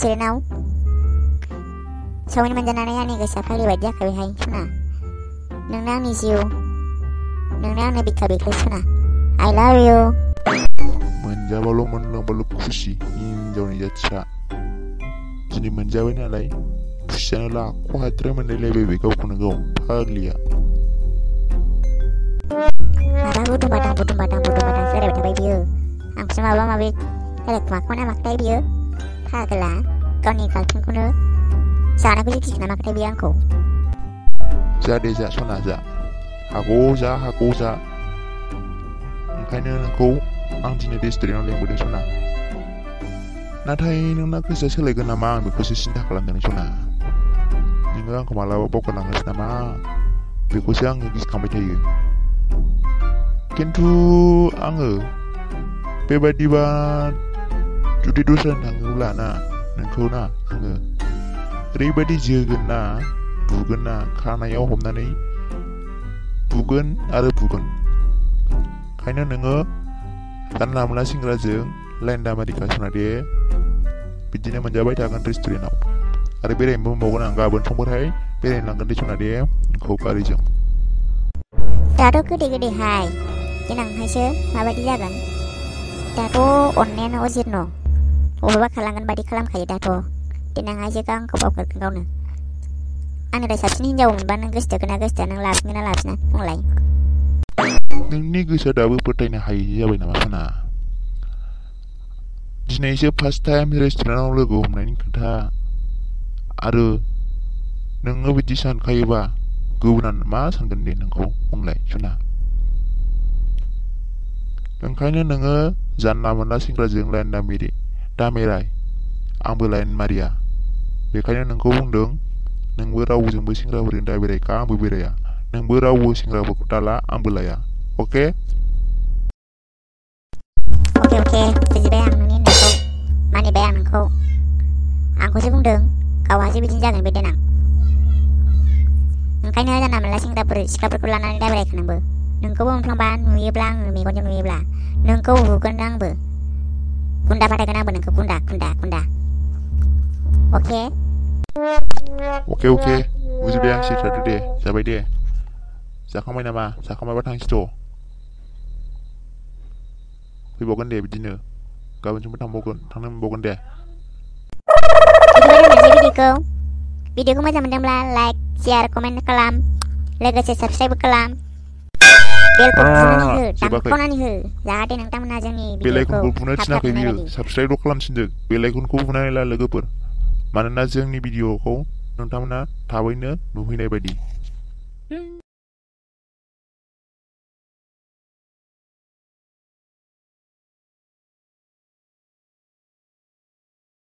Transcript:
रेस्टुरेन्टआव चावमिन मोनजानानै आंनि गोसोआ फाग्लि बायदि जाखाबायहाय सना। नोंनो आंनि जिउ, नोंनो आंनो बिखा बिख्लो सना। I love you। मोनजाबाल' मोनलांबाल' खुसि हिनजावनि जाथिया। दिनै मोनजाबाय नालाय खुसियानो लाख'हाद्राय मोनलायलायबाय बे गावखौनो गाव फाग्लिया। माबा बुदुं बादां रायलायबाय थाबाय बियो। आंखौसो माबा माबि रायलायखुमाखोना माखोथाय बियो फाग्ला। गावनि गार्लफ्रेन्डखौनो जानायखौसो गिखोना माखोथाय बियो आंखौ। जा दे जा सना जा, हागौ जा ओंखायनो नोंखौ आं दिनै रेस्टुरेन्टआव लेंबोदों सना। नाथाय नोंना गोसोआ सोलायगोन नामा आं बेखौसो सिन्था खालामदों सना। नोङो आंखौ मालाबा बावगारलांगोनसो नामा बेखौसो आङो गिखांबाय थायो। खिन्थु आङो बेबायदिबा जुदि दस्रानि थाङोब्ला ना नोंखौ ना आङो ओरैबायदि जोगोन ना बुगोन ना खानायाव हमनानै बुगोन आरो बुगोन। ओंखायनो नोङो जानला मोनला सेंग्राजों लाइन दामारिखा सना दे। बिदिनो मोनजाबाय थागोन रेस्टुरेन्टआव आरो बेरायनोबो मोनबावगोन आं गाबोन समफोरहाय बेरायनो लांगोन दे सना दे नोंखौ गारिजों। दाथ' गोदैहाय देनांहायसो माबायदि जागोन। दाथ' अननायानो अजिरन' बबेबा खालामगोन बायदि खालामखायो दाथ'। देनांहायसो आंखौ बावगारगोन गावनो। आंनिफ्राय साबसिन हिनजाव मोनबा नों गोसोथोगोन ना गोसोथोआ, नों लाफिनगोन ना लाफिना बुंलाय। नोंनि गोसोआ दाबो फोथायनो हायै जाबाय नामा सना? दिनैसो फार्स्ट टाइम रेस्टुरेन्टआव लोगो हमनायनि खोथा आरो नोङो बिदि सानखायोबा गुबुना मा सानगोन दे नोंखौ बुंलाय सना। ओंखायनो नोङो जानला मोनला सेंग्राजों लाइन दामेराय आंबो लाइन मारिया। बेखायनो नोंखौ बुंदों नोंबो रावजोंबो सेंग्राफोरजों दा बेरायखा आंबो बेराया। नोंबो रावबो सेंग्राफोरखौ दाला आंबो लाया। अके बुजिबाय आं नोंनि होननायखौ, मानिबाय आं नोंखौ। आंखौसो बुंदों गावहासो बिदिनो जागोन बे देनां। ओंखायनो जानला मोनला सिख्लाफोरखौ लानानै दा बेरायखा नोंबो। नोंखौबो मोनफ्लांबा नुयोब्ला आङो मेगनजों नुयोब्ला नोंखौ बुगोन आंबो, गुन्दा फाथायगोन आंबो नोंखौ गुन्दा। अके बुजिबाय आं सिथारदो दे जाबाय दे। जाखांबाय नामा? जाखांबायबा थांसैथ'। फैबावगोन दे बिदिनो गाबोन समफोर थांनो मोनबावगोन दे। भिडिअखौ मोजां मोनदोंब्ला लाइक शेयार कमेन्ट खालाम, लोगोसे साबस्क्राइब खालाम। बेलखौ बुनानै हो, दामखावनानै हो, जाहाथे नोंथांमोना जोंनि भिडिअखौ बेलाइकनखौ बुनो थाब थिनाखै नुनाय बियो बायदि। साबस्क्राइब खालामसिनदों। बेलाइकनखौ बुनानै ला लोगोफोर, मानोना जोंनि भिडिअखौ नोंथांमोना थाबैनो नुहैनाय बायदि।